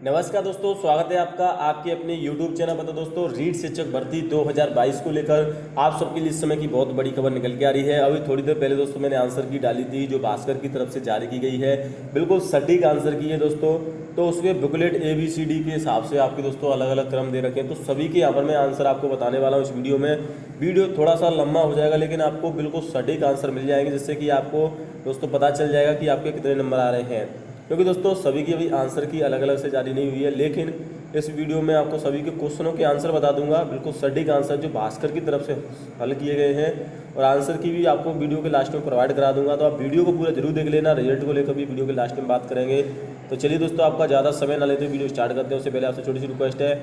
नमस्कार दोस्तों, स्वागत है आपका आपके अपने YouTube चैनल पर। तो दोस्तों, रीट शिक्षक भर्ती 2022 को लेकर आप सबके लिए इस समय की बहुत बड़ी खबर निकल के आ रही है। अभी थोड़ी देर पहले दोस्तों मैंने आंसर की डाली थी जो भास्कर की तरफ से जारी की गई है, बिल्कुल सटीक आंसर की है दोस्तों। तो उसमें बुकलेट ABCD के हिसाब से आपके दोस्तों अलग अलग क्रम दे रखे हैं। तो सभी के यहाँ पर मैं आंसर आपको बताने वाला हूँ इस वीडियो में। वीडियो थोड़ा सा लंबा हो जाएगा लेकिन आपको बिल्कुल सटीक आंसर मिल जाएंगे, जिससे कि आपको दोस्तों पता चल जाएगा कि आपके कितने नंबर आ रहे हैं। क्योंकि दोस्तों सभी की अभी आंसर की अलग अलग से जारी नहीं हुई है, लेकिन इस वीडियो में आपको सभी के क्वेश्चनों के आंसर बता दूंगा, बिल्कुल सटीक आंसर जो भास्कर की तरफ से हल किए गए हैं। और आंसर की भी आपको वीडियो के लास्ट में प्रोवाइड करा दूंगा, तो आप वीडियो को पूरा जरूर देख लेना। रिजल्ट को लेकर भी वीडियो के लास्ट में बात करेंगे। तो चलिए दोस्तों, आपका ज़्यादा समय ना लेते वीडियो स्टार्ट करते हैं। उससे पहले आपसे छोटी सी रिक्वेस्ट है,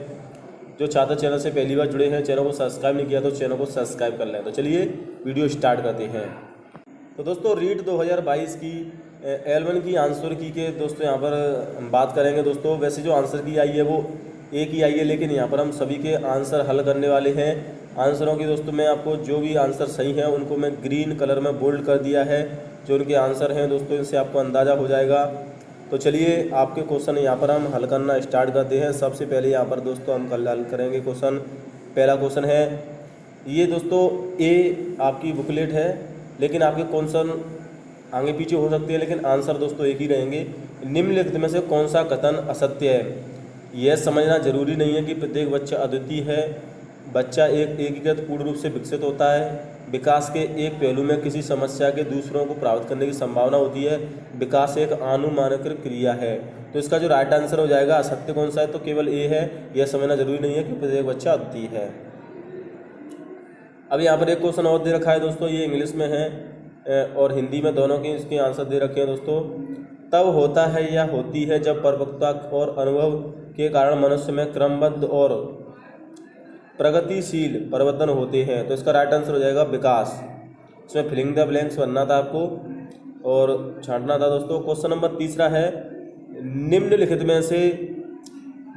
जो छात्र चैनल से पहली बार जुड़े हैं, चैनल को सब्सक्राइब नहीं किया तो चैनल को सब्सक्राइब कर लें। तो चलिए वीडियो स्टार्ट करते हैं। तो दोस्तों, रीट 2022 की L1 की आंसर की के दोस्तों यहाँ पर हम बात करेंगे। दोस्तों वैसे जो आंसर की आई है वो एक ही आई है, लेकिन यहाँ पर हम सभी के आंसर हल करने वाले हैं। आंसरों की दोस्तों मैं आपको जो भी आंसर सही है उनको मैं ग्रीन कलर में बोल्ड कर दिया है, जो उनके आंसर हैं दोस्तों, इनसे आपको अंदाज़ा हो जाएगा। तो चलिए आपके क्वेश्चन यहाँ पर हम हल करना स्टार्ट करते हैं। सबसे पहले यहाँ पर दोस्तों हम कल हल करेंगे क्वेश्चन। पहला क्वेश्चन है ये दोस्तों, ए आपकी बुकलेट है, लेकिन आपके क्वेश्चन आगे पीछे हो सकते हैं, लेकिन आंसर दोस्तों एक ही रहेंगे। निम्नलिखित में से कौन सा कथन असत्य है? यह समझना जरूरी नहीं है कि प्रत्येक बच्चा अद्वितीय है। बच्चा एक एकीकृत पूर्ण रूप से विकसित होता है। विकास के एक पहलू में किसी समस्या के दूसरों को प्राप्त करने की संभावना होती है। विकास एक अनुमानकृत क्रिया है। तो इसका जो राइट आंसर हो जाएगा असत्य कौन सा है? तो केवल ए है। यह समझना जरूरी नहीं है कि प्रत्येक बच्चा अद्वितीय है। अब यहाँ पर एक क्वेश्चन और दे रखा है दोस्तों, ये इंग्लिश में है और हिंदी में, दोनों के इसके आंसर दे रखे हैं दोस्तों। तब होता है या होती है जब परिपक्वता और अनुभव के कारण मनुष्य में क्रमबद्ध और प्रगतिशील परिवर्तन होते हैं। तो इसका राइट आंसर हो जाएगा विकास। इसमें फिलिंग द ब्लैंक्स बनना था आपको और छांटना था दोस्तों। क्वेश्चन नंबर तीसरा है, निम्नलिखित में से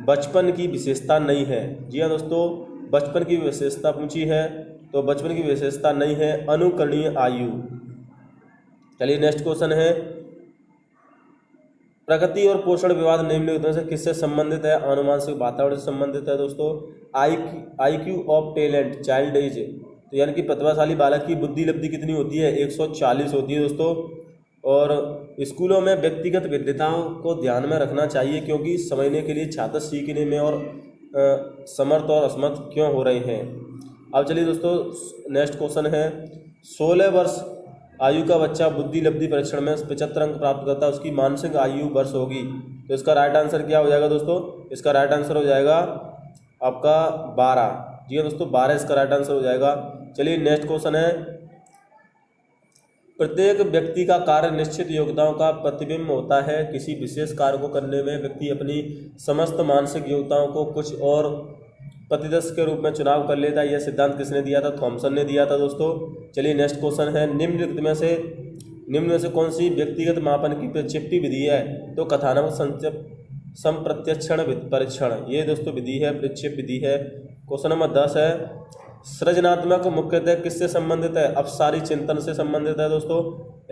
बचपन की विशेषता नहीं है। जी हाँ दोस्तों, बचपन की विशेषता पूछी है, तो बचपन की विशेषता नहीं है अनुकरणीय आयु। चलिए नेक्स्ट क्वेश्चन है, प्रकृति और पोषण विवाद निम्नलिखित में से किससे संबंधित है? आनुवंशिक वातावरण से संबंधित है दोस्तों। IQ of talent child age, तो यानी कि प्रतिभाशाली बालक की बुद्धि लब्धि कितनी होती है? 140 होती है दोस्तों। और स्कूलों में व्यक्तिगत विद्यताओं को ध्यान में रखना चाहिए, क्योंकि समझने के लिए छात्र सीखने में और समर्थ और असमर्थ क्यों हो रहे हैं। अब चलिए दोस्तों नेक्स्ट क्वेश्चन है, 16 वर्ष आयु का बच्चा बुद्धि लब्धि परीक्षण में 75 अंक प्राप्त करता है, उसकी मानसिक आयु वर्ष होगी। तो इसका राइट आंसर क्या हो जाएगा दोस्तों? इसका राइट आंसर हो जाएगा आपका 12। जी हाँ दोस्तों, 12 इसका राइट आंसर हो जाएगा। चलिए नेक्स्ट क्वेश्चन है, प्रत्येक व्यक्ति का कार्य निश्चित योग्यताओं का प्रतिबिंब होता है। किसी विशेष कार्य को करने में व्यक्ति अपनी समस्त मानसिक योग्यताओं को कुछ और प्रतिदर्श के रूप में चुनाव कर लेता है। यह सिद्धांत किसने दिया था? थॉमसन ने दिया था दोस्तों। चलिए नेक्स्ट क्वेश्चन है, निम्न में से कौन सी व्यक्तिगत मापन की प्रक्षेपी विधि है? तो कथानक संप्रत्यक्षण परीक्षण, ये दोस्तों विधि है, प्रक्षेप विधि है। क्वेश्चन नंबर 10 है, सृजनात्मक मुख्यतः किससे संबंधित है? अपसारी चिंतन से संबंधित है दोस्तों।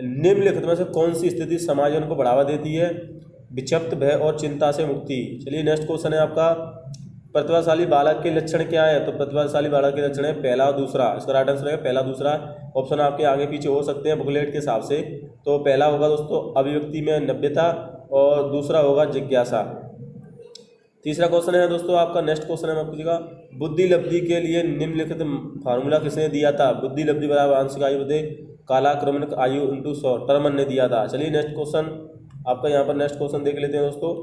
निम्नलिखित में से कौन सी स्थिति समायोजन को बढ़ावा देती है? विक्षिप्त भय और चिंता से मुक्ति। चलिए नेक्स्ट क्वेश्चन है आपका, प्रतिभाशाली बालक के लक्षण क्या है? तो प्रतिभाशाली बालक के लक्षण है पहला और दूसरा। इसका राइट आंसर है पहला दूसरा। ऑप्शन आपके आगे पीछे हो सकते हैं बुकलेट के हिसाब से। तो पहला होगा दोस्तों अभिव्यक्ति में नव्यता और दूसरा होगा जिज्ञासा। तीसरा क्वेश्चन है दोस्तों आपका, नेक्स्ट क्वेश्चन है आपको पूछेगा, बुद्धि लब्धि के लिए निम्नलिखित फार्मूला किसने दिया था? बुद्धि लब्धि बराबर आंशिक आयु बटे कालाक्रमणिक आयु इंटू 100, टर्मन ने दिया था। चलिए नेक्स्ट क्वेश्चन आपका यहाँ पर नेक्स्ट क्वेश्चन देख लेते हैं दोस्तों।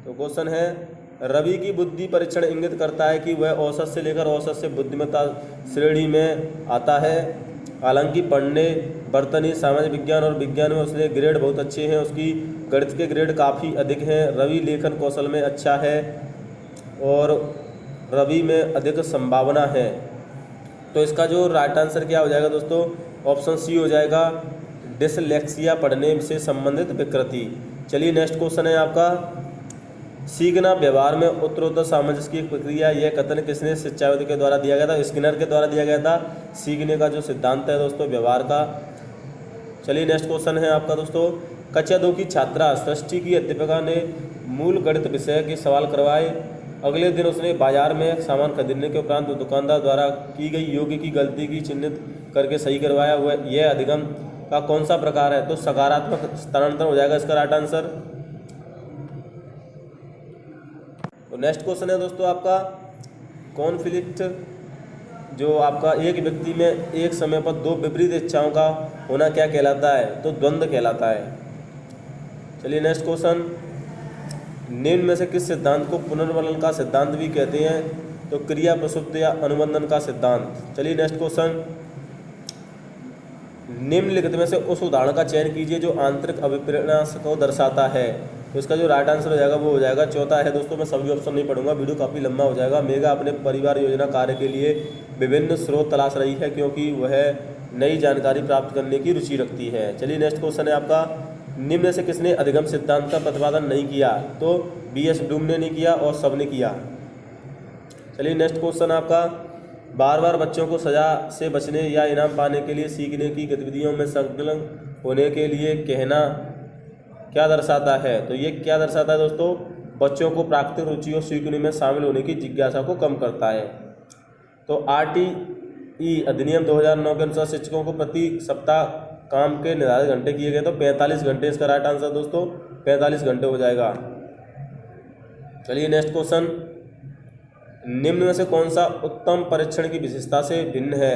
तो क्वेश्चन है, रवि की बुद्धि परीक्षण इंगित करता है कि वह औसत से लेकर औसत से बुद्धिमत्ता श्रेणी में आता है। हालांकि पढ़ने, बर्तनी, सामाजिक विज्ञान और विज्ञान में उसके ग्रेड बहुत अच्छे हैं, उसकी गणित के ग्रेड काफ़ी अधिक हैं। रवि लेखन कौशल में अच्छा है और रवि में अधिक संभावना है। तो इसका जो राइट आंसर क्या हो जाएगा दोस्तों? ऑप्शन सी हो जाएगा, डिसलेक्सिया, पढ़ने से संबंधित विकृति। चलिए नेक्स्ट क्वेश्चन है आपका, सीखना व्यवहार में उत्तरोत्तर सामंजस्य की एक प्रक्रिया। यह कथन किसने शिक्षाविद के द्वारा दिया गया था? स्किनर के द्वारा दिया गया था। सीखने का जो सिद्धांत है दोस्तों व्यवहार का। चलिए नेक्स्ट क्वेश्चन है आपका दोस्तों, कक्षा 2 की छात्रा सृष्टि की अध्यापिका ने मूल गणित विषय के सवाल करवाए। अगले दिन उसने बाजार में सामान खरीदने के उपरांत दुकानदार द्वारा की गई योग्य की गलती की चिन्हित करके सही करवाया। वह यह अधिगम का कौन सा प्रकार है? तो सकारात्मक स्थानांतरण हो जाएगा इसका राइट आंसर। तो नेक्स्ट क्वेश्चन है दोस्तों आपका कॉन्फ्लिक्ट, जो आपका एक व्यक्ति में एक समय पर दो विपरीत इच्छाओं का होना क्या कहलाता है? तो द्वंद्व कहलाता है। चलिए नेक्स्ट क्वेश्चन, निम्न में से किस सिद्धांत को पुनर्वर्णन का सिद्धांत भी कहते हैं? तो क्रिया प्रसुप्त या अनुबंधन का सिद्धांत। चलिए नेक्स्ट क्वेश्चन, निम्नलिखित में से उस उदाहरण का चयन कीजिए जो आंतरिक अभिप्रेरणा को दर्शाता है। तो इसका जो राइट आंसर हो जाएगा वो हो जाएगा चौथा है दोस्तों। मैं सभी ऑप्शन नहीं पढ़ूंगा, वीडियो काफ़ी लंबा हो जाएगा। मेघा अपने परिवार योजना कार्य के लिए विभिन्न स्रोत तलाश रही है क्योंकि वह नई जानकारी प्राप्त करने की रुचि रखती है। चलिए नेक्स्ट क्वेश्चन है आपका, निम्न में से किसने अधिगम सिद्धांत का प्रतिपादन नहीं किया? तो B.S. ब्लूम ने नहीं किया और सबने किया। चलिए नेक्स्ट क्वेश्चन आपका, बार बार बच्चों को सजा से बचने या इनाम पाने के लिए सीखने की गतिविधियों में संलग्न होने के लिए कहना क्या दर्शाता है? तो ये क्या दर्शाता है दोस्तों? बच्चों को प्राकृतिक रुचि और सीखने में शामिल होने की जिज्ञासा को कम करता है। तो RTE अधिनियम 2009 के अनुसार शिक्षकों को प्रति सप्ताह काम के निर्धारित घंटे किए गए, तो 45 घंटे इसका राइट आंसर दोस्तों 45 घंटे हो जाएगा। चलिए नेक्स्ट क्वेश्चन, निम्न में से कौन सा उत्तम परीक्षण की विशेषता से भिन्न है?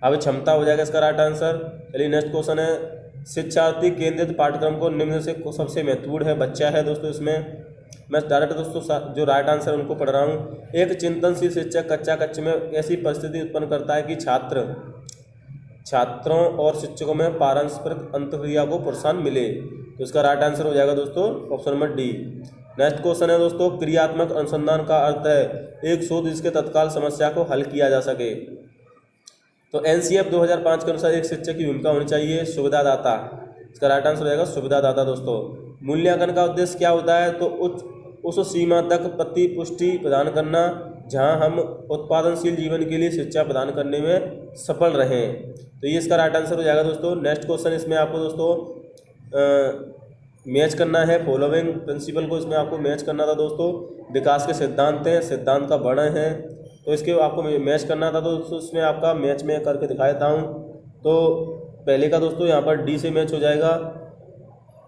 अब क्षमता हो जाएगा इसका राइट आंसर। चलिए नेक्स्ट क्वेश्चन है, शिक्षार्थी केंद्रित पाठ्यक्रम को निम्न में से सबसे महत्वपूर्ण है बच्चा है दोस्तों। इसमें मैं डायरेक्ट दोस्तों जो राइट आंसर उनको पढ़ रहा हूँ। एक चिंतनशील शिक्षक कक्षा कक्ष में ऐसी परिस्थिति उत्पन्न करता है कि छात्रों और शिक्षकों में पारस्परिक अंतर्क्रिया को प्रोत्साहन मिले। तो इसका राइट आंसर हो जाएगा दोस्तों option number D. Next question है दोस्तों, क्रियात्मक अनुसंधान का अर्थ है एक शोध जिसके तत्काल समस्या को हल किया जा सके। तो NCF 2005 के अनुसार एक शिक्षक की भूमिका होनी चाहिए सुविधादाता। इसका राइट आंसर हो जाएगा सुविधादाता दोस्तों। मूल्यांकन का उद्देश्य क्या होता है? तो उस सीमा तक प्रतिपुष्टि प्रदान करना जहां हम उत्पादनशील जीवन के लिए शिक्षा प्रदान करने में सफल रहें। तो ये इसका राइट आंसर हो जाएगा दोस्तों। नेक्स्ट क्वेश्चन, इसमें आपको दोस्तों मैच करना है फॉलोइंग प्रिंसिपल को, इसमें आपको मैच करना था दोस्तों। विकास के सिद्धांत हैं, सिद्धांत का वर्णन है, तो इसके आपको मैच करना था। तो इसमें आपका मैच में करके दिखा देता हूँ। तो पहले का दोस्तों यहाँ पर डी से मैच हो जाएगा,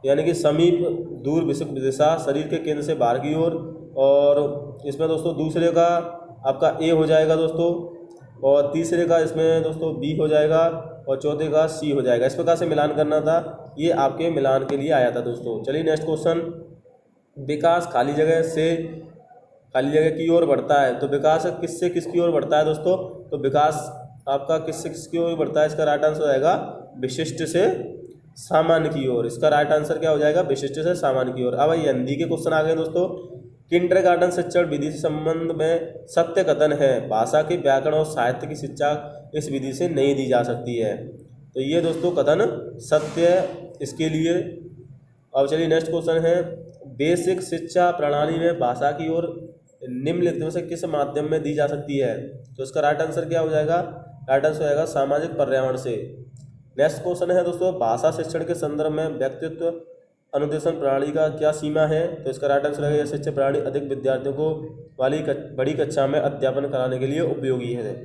यानी कि समीप दूर विषुक्त दिशा शरीर के केंद्र से बाहर की ओर। और इसमें दोस्तों दूसरे का आपका ए हो जाएगा दोस्तों, और तीसरे का इसमें दोस्तों बी हो जाएगा, और चौथे का सी हो जाएगा। इस प्रकार से मिलान करना था, ये आपके मिलान के लिए आया था दोस्तों। चलिए नेक्स्ट क्वेश्चन, विकास खाली जगह की ओर बढ़ता है। तो विकास किससे किसकी ओर बढ़ता है दोस्तों? तो विकास आपका किससे किसकी ओर बढ़ता है? इसका राइट आंसर हो जाएगा विशिष्ट से सामान्य की ओर। इसका राइट आंसर क्या हो जाएगा? विशिष्ट से सामान्य की ओर। अब हिंदी के क्वेश्चन आ गए दोस्तों। किंडरगार्टन शिक्षण विधि से संबंध में सत्य कथन है, भाषा के व्याकरण और साहित्य की शिक्षा इस विधि से नहीं दी जा सकती है। तो ये दोस्तों कथन सत्य है इसके लिए। अब चलिए नेक्स्ट क्वेश्चन है, बेसिक शिक्षा प्रणाली में भाषा की ओर निम्नलिखित में से किस माध्यम में दी जा सकती है? तो इसका राइट आंसर क्या हो जाएगा? राइट आंसर हो जाएगा सामाजिक पर्यावरण से। नेक्स्ट क्वेश्चन है दोस्तों, भाषा शिक्षण के संदर्भ में व्यक्तित्व अनुदेशन प्रणाली का क्या सीमा है? तो इसका राइट आंसर है यह शिक्षण प्रणाली अधिक विद्यार्थियों को वाली बड़ी कक्षा में अध्यापन कराने के लिए उपयोगी है।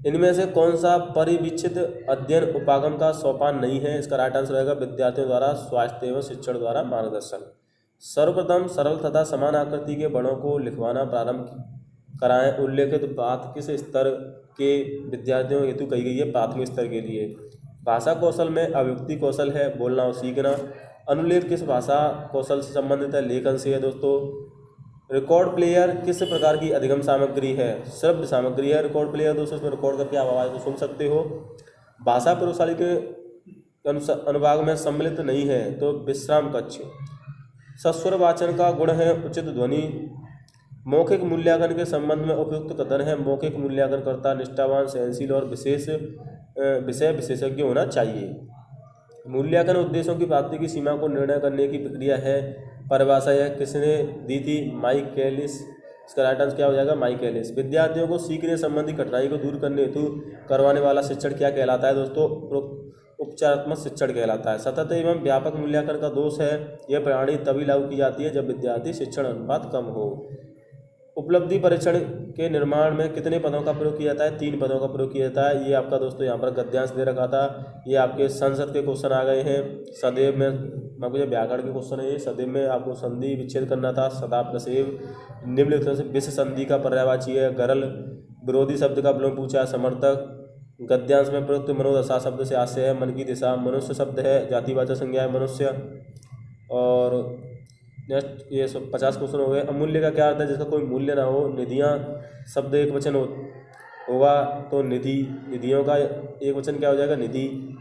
इनमें से कौन सा परिवीक्षित अध्ययन उपागम का सोपान नहीं है? इसका राइट आंसर रहेगा विद्यार्थियों द्वारा स्वास्थ्य एवं शिक्षण द्वारा मार्गदर्शन। सर्वप्रथम सरल तथा समान आकृति के वर्णों को लिखवाना प्रारंभ कराएं। उल्लेखित बात किस स्तर के विद्यार्थियों हेतु कही गई है? प्राथमिक स्तर के लिए। भाषा कौशल में अभिव्यक्ति कौशल है, बोलना और सीखना। अनुलेख किस भाषा कौशल से संबंधित है? लेखन से है दोस्तों। रिकॉर्ड प्लेयर किस प्रकार की अधिगम सामग्री है? श्रव्य सामग्री है रिकॉर्ड प्लेयर दोस्तों, इसमें रिकॉर्ड करके आप आवाज़ को सुन सकते हो। भाषा प्रयोगशाला के अनुभाग में सम्मिलित नहीं है, तो विश्राम कक्ष। सस्वर वाचन का गुण है उचित ध्वनि। मौखिक मूल्यांकन के संबंध में उपयुक्त कथन है, मौखिक मूल्यांकनकर्ता निष्ठावान, सहनशील और विषय विशेषज्ञ होना चाहिए। मूल्यांकन उद्देश्यों की प्राप्ति की सीमा को निर्णय करने की प्रक्रिया है। परिभाषा यह किसने दी थी? माइकलिस। इसका राइट आंसर क्या हो जाएगा? माइकलिस। विद्यार्थियों को सीखने संबंधी कठिनाई को दूर करने हेतु करवाने वाला शिक्षण क्या कहलाता है दोस्तों? उपचारात्मक शिक्षण कहलाता है। सतत एवं व्यापक मूल्यांकन का दोष है। यह प्रणाली तभी लागू की जाती है जब विद्यार्थी शिक्षण अनुपात कम हो। उपलब्धि परीक्षण के निर्माण में कितने पदों का प्रयोग किया जाता है? 3 पदों का प्रयोग किया जाता है। ये आपका दोस्तों यहाँ पर गद्यांश दे रखा था। ये आपके संसद के क्वेश्चन आ गए हैं। सदैव में आपको जो व्याकरण के क्वेश्चन है, ये सदैव में आपको संधि विच्छेद करना था। सदा प्लस एव। निम्नलिखित से विश्व संधि का पर्यायवाची है गरल। विरोधी शब्द का विलोम पूछा है समर्थक। गद्यांश में प्रयुक्त मनोदशा शब्द से आशय है मन की दिशा। मनुष्य शब्द है जातिवाचक संज्ञा है मनुष्य। और नेक्स्ट ये 50 क्वेश्चन हो गए। अमूल्य का क्या अर्थ है? जिसका कोई मूल्य ना हो। निधियाँ शब्द एक वचन होगा तो निधि, निधियों का एक वचन क्या हो जाएगा? निधि।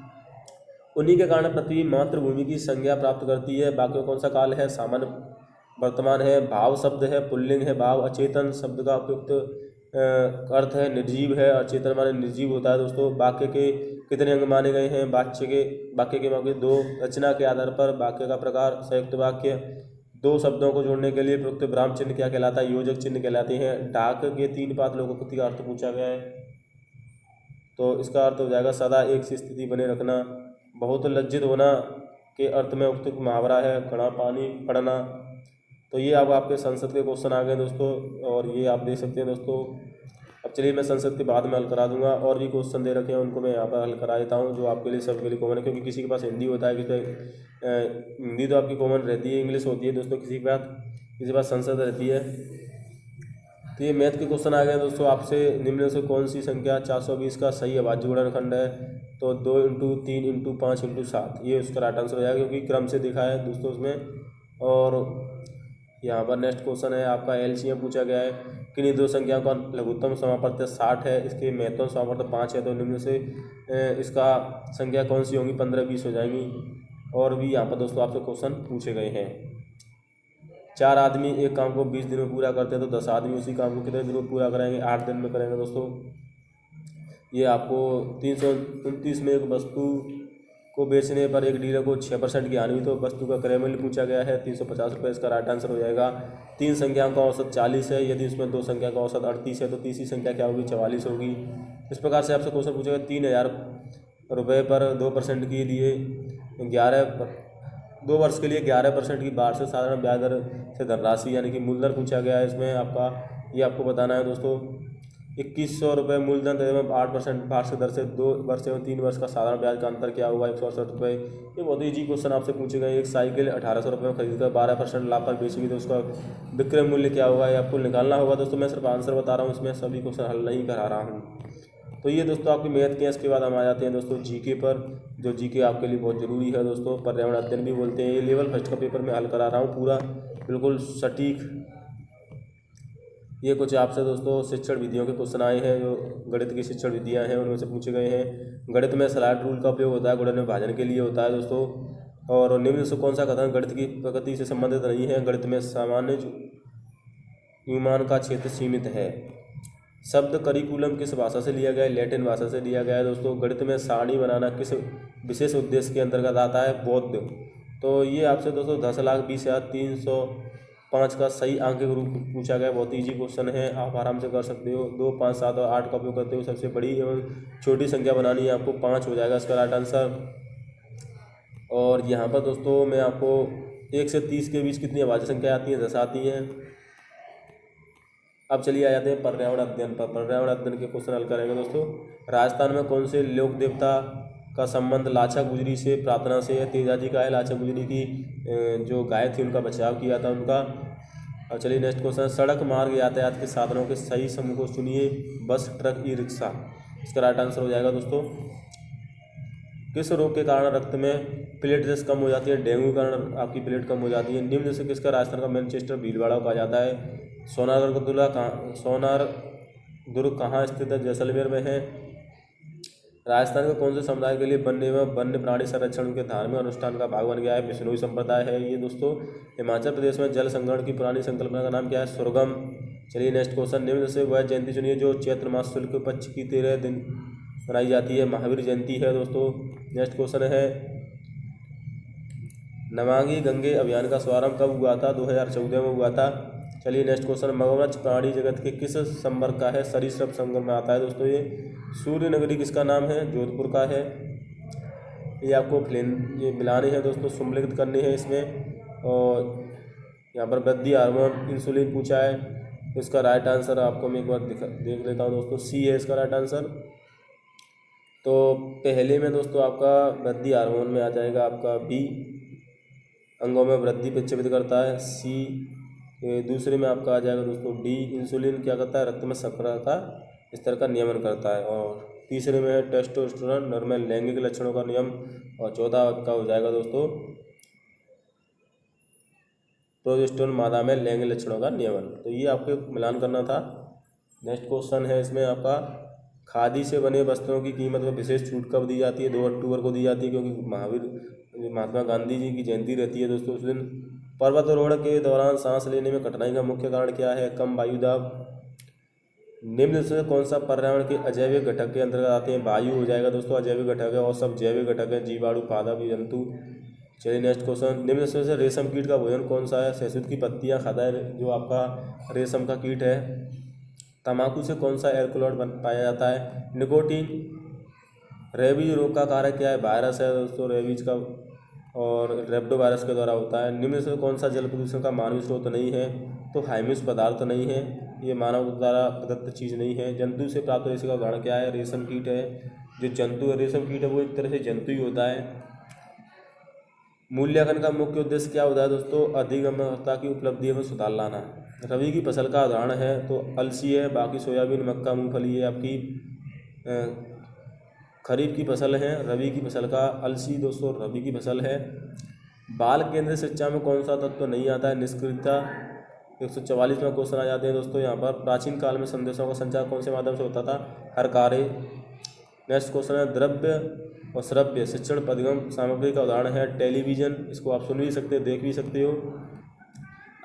उन्हीं के कारण पृथ्वी मातृभूमि की संज्ञा प्राप्त करती है। वाक्य में कौन सा काल है? सामान्य वर्तमान है। भाव शब्द है पुल्लिंग है भाव। अचेतन शब्द का उपयुक्त अर्थ है निर्जीव है। अचेतन माने निर्जीव होता है दोस्तों। वाक्य के कितने अंग माने गए हैं? वाक्य के माने 2। रचना के आधार पर वाक्य का प्रकार संयुक्त वाक्य। 2 शब्दों को जोड़ने के लिए प्रयुक्त विराम चिन्ह क्या कहलाता है? योजक चिन्ह कहलाते हैं। डाक के 3 पात लोकोक्ति का अर्थ पूछा गया है, तो इसका अर्थ हो जाएगा सदा एक सी स्थिति बने रखना। बहुत लज्जित होना के अर्थ में उक्त मुहावरा है घड़ा पानी पड़ना। तो ये अब आपके संसद के क्वेश्चन आ गए दोस्तों, और ये आप देख सकते हैं दोस्तों। अब चलिए मैं संसद के बाद में हल करा दूंगा। और भी क्वेश्चन दे रखे हैं उनको मैं यहाँ पर हल करा देता हूँ, जो आपके लिए सबके लिए कॉमन है। क्योंकि किसी के पास हिंदी होता है, हिंदी तो आपकी कॉमन रहती है, इंग्लिश होती है दोस्तों, किसी के पास संसद रहती है। तो ये मैथ के क्वेश्चन आ गए दोस्तों आपसे। निम्न से कौन सी संख्या 420 का सही अभाज्य गुणनखंड है? तो 2 × 3 × 5 × 7 ये उसका राइट आंसर हो जाएगा, क्योंकि क्रम से दिखा है दोस्तों उसमें। और यहाँ पर नेक्स्ट क्वेश्चन है आपका एलसीएम पूछा गया है। किन्हीं 2 संख्याओं का लघुत्तम समापवर्त 60 है, इसके महत्तम समापवर्त 5 है। तो निम्न से इसका संख्या कौन सी होंगी? 15 20 हो जाएंगी। और भी यहाँ पर दोस्तों आपसे क्वेश्चन पूछे गए हैं। 4 आदमी एक काम को 20 दिन में पूरा करते हैं, तो 10 आदमी उसी काम को कितने दिन में पूरा करेंगे? 8 दिन में करेंगे दोस्तों। ये आपको 329 में एक वस्तु को बेचने पर एक डीलर को 6% की हानि हुई, तो वस्तु का क्रय मूल्य पूछा गया है 350 रुपये। इसका राइट आंसर हो जाएगा। 3 संख्याओं का औसत 40 है, यदि उसमें 2 संख्या का औसत 38 है, तो तीसरी संख्या क्या होगी? 44 होगी। इस प्रकार से आपसे क्वेश्चन पूछेगा। 3000 रुपये पर 2% के लिए 2 वर्ष के लिए 11% की वार्षिक साधारण ब्याज दर से धनराशि यानी कि मूलधन पूछा गया है। इसमें आपका ये आपको बताना है दोस्तों। 2100 रुपये मूलधन एवं 8% वार्षिक दर से 2 वर्ष एवं 3 वर्ष का साधारण ब्याज का अंतर क्या होगा? 168 रुपये। ये बहुत ईजी क्वेश्चन आपसे पूछे गए। एक साइकिल 1800 रुपये में खरीदकर 12% लाभ पर बेचेगी, तो उसका विक्रय मूल्य क्या होगा? ये आपको निकालना होगा दोस्तों। मैं सिर्फ आंसर बता रहा हूँ, इसमें सभी क्वेश्चन हल नहीं करा रहा हूँ। तो ये दोस्तों आपकी मैथ के। इसके बाद हम आ जाते हैं दोस्तों जीके पर, जो जीके आपके लिए बहुत ज़रूरी है दोस्तों। पर्यावरण अध्ययन भी बोलते हैं। ये लेवल फर्स्ट का पेपर मैं हल करा रहा हूँ पूरा बिल्कुल सटीक। ये कुछ आपसे दोस्तों शिक्षण विधियों के क्वेश्चन आए हैं, जो गणित की शिक्षण विधियाँ हैं उनमें से पूछे गए हैं। गणित में स्लाइड रूल का उपयोग होता है, गुणन विभाजन के लिए होता है दोस्तों। और निम्न से कौन सा कथन गणित की प्रकृति से संबंधित नहीं है? गणित में सामान्य विमान का क्षेत्र सीमित है। शब्द करिकुलम किस भाषा से लिया गया है? लैटिन भाषा से लिया गया है दोस्तों। गणित में सारणी बनाना किस विशेष उद्देश्य के अंतर्गत आता है? बौद्ध। तो ये आपसे दोस्तों 10,20,305 का सही अंक के रूप में पूछा गया। बहुत ईजी क्वेश्चन है, आप आराम से कर सकते हो। 2, 5, 7 और 8 का उपयोग करते हो सबसे बड़ी एवं छोटी संख्या बनानी है आपको। 5 हो जाएगा इसका राइट आंसर। और यहाँ पर दोस्तों मैं आपको 1 से 30 के बीच कितनी अभाज्य संख्या आती है? 10 आती हैं। अब चलिए आ जाते हैं पर्यावरण अध्ययन पर। पर्यावरण अध्ययन के क्वेश्चन हल करेंगे दोस्तों। राजस्थान में कौन से लोक देवता का संबंध लाचा गुजरी से प्रार्थना से है? तेजाजी का है। लाचा गुजरी की जो गाय थी उनका बचाव किया था उनका। अब चलिए नेक्स्ट क्वेश्चन। सड़क मार्ग यातायात के साधनों के सही समूह को चुनिए। बस, ट्रक, ई रिक्शा। इसका राइट आंसर हो जाएगा दोस्तों। किस रोग के कारण रक्त में प्लेटलेट्स कम हो जाती है? डेंगू के कारण आपकी प्लेट कम हो जाती है। निम्न से किसका राजस्थान का मैनचेस्टर भीलवाड़ा कहा जाता है? सोनार दुर्ग कहाँ स्थित है? जैसलमेर में है। राजस्थान के कौन से समुदाय के लिए वन्य एवं वन्य प्राणी संरक्षण के धार्मिक अनुष्ठान का भाग बन गया है? बिश्नोई संप्रदाय है ये दोस्तों। हिमाचल प्रदेश में जल संग्रहण की पुरानी संकल्पना का नाम क्या है? सुरगम। चलिए नेक्स्ट क्वेश्चन। निम्न से वह जयंती चुनिए जो चैत्र मास शुक्ल पक्ष की 13 दिन मनाई जाती है। महावीर जयंती है दोस्तों। नेक्स्ट क्वेश्चन है नमामि गंगे अभियान का शुभारंभ कब हुआ था? 2014 में हुआ था। चलिए नेक्स्ट क्वेश्चन। मगरमच्छ प्राणी जगत के किस संवर्ग का है? सरीसृप संवर्ग में आता है दोस्तों ये। सूर्य नगरी किसका नाम है? जोधपुर का है। ये आपको ये मिलाने हैं दोस्तों, सम्मिलित करने हैं इसमें। और यहाँ पर वृद्धि हार्मोन इंसुलिन पूछा है, तो इसका राइट आंसर आपको मैं एक बार देख लेता हूँ दोस्तों, सी है इसका राइट आंसर। तो पहले में दोस्तों आपका वृद्धि हार्मोन में आ जाएगा आपका बी, अंगों में वृद्धि प्रक्षेपित करता है, सी। दूसरे में आपका आ जाएगा दोस्तों डी, इंसुलिन क्या करता है, रक्त में शर्करा का स्तर का नियमन करता है। और तीसरे में है टेस्टोस्टेरोन, नर में लैंगिक लक्षणों का नियम। और चौथा आपका हो जाएगा दोस्तों प्रोजेस्टेरोन, मादा में लैंगिक लक्षणों का नियमन। तो ये आपको मिलान करना था। नेक्स्ट क्वेश्चन है इसमें आपका, खादी से बने वस्त्रों की कीमत में विशेष छूट कब दी जाती है? 2 अक्टूबर को दी जाती है, क्योंकि महात्मा गांधी जी की जयंती रहती है दोस्तों उस दिन। पर्वतारोहण के दौरान सांस लेने में कठिनाई का मुख्य कारण क्या है? कम वायुदाब। निम्न से कौन सा पर्यावरण के अजैविक घटक के अंतर्गत आते हैं? वायु हो जाएगा दोस्तों अजैविक घटक है, और सब जैविक घटक है, जीवाणु, पादप, जंतु। चलिए नेक्स्ट क्वेश्चन, निम्न से रेशम कीट का भोजन कौन सा है? शहतूत की पत्तियां खाता है जो आपका रेशम का कीट है। तंबाकू से कौन सा एल्कलॉइड पाया जाता है? निकोटीन। रेबीज रोग का कारक क्या है? वायरस है दोस्तों रेबीज का, और रेप्टो वायरस के द्वारा होता है। निम्न से कौन सा जल प्रदूषण का मानवीय स्रोत नहीं है? तो हाइमिस पदार्थ नहीं है, ये मानव द्वारा प्रदत्त चीज़ नहीं है। जंतु से प्राप्त रेशे का उदाहरण क्या है? रेशम कीट है। जो जंतु है रेशम कीट है वो एक तरह से जंतु ही होता है। मूल्यांकन का मुख्य उद्देश्य क्या होता है दोस्तों? अधिगम्यता की उपलब्धि में सुधार लाना। रबी की फसल का उदाहरण है तो अलसी है, बाकी सोयाबीन, मक्का, मूंगफली है आपकी खरीफ की फसल है। रबी की फसल का अलसी दोस्तों रबी की फसल है। बाल केंद्रित शिक्षा में कौन सा तत्व नहीं आता है? निष्क्रियता। 144वां क्वेश्चन आ जाते हैं दोस्तों यहाँ पर, प्राचीन काल में संदेशों का संचार कौन से माध्यम से होता था? हरकारे। नेक्स्ट क्वेश्चन है, द्रव्य और श्रव्य शिक्षण पदगम सामग्री का उदाहरण है टेलीविज़न। इसको आप सुन भी सकते हो, देख भी सकते हो।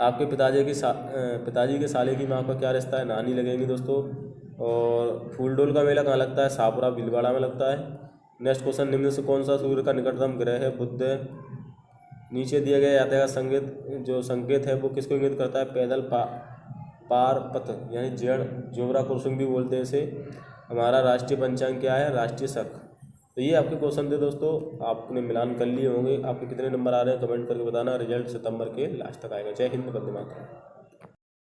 आपके पिताजी के साले की माँ का क्या रिश्ता है? नानी लगेंगी दोस्तों। और फूलडोल का मेला कहाँ लगता है? शाहपुरा भीलवाड़ा में लगता है। नेक्स्ट क्वेश्चन, निम्न से कौन सा सूर्य का निकटतम ग्रह है? बुध। नीचे दिया गया यातायात संकेत है वो किसको इंगित करता है? पैदल पार पथ यानी जोबरा क्रॉसिंग भी बोलते हैं इसे। हमारा राष्ट्रीय पंचांग क्या है? राष्ट्रीय शक। तो ये आपके क्वेश्चन थे दोस्तों, आपने मिलान कर लिए होंगे। आपके कितने नंबर आ रहे हैं कमेंट करके बताना। रिजल्ट सितंबर के लास्ट तक आएगा। जय हिंद, वंदे मातरम।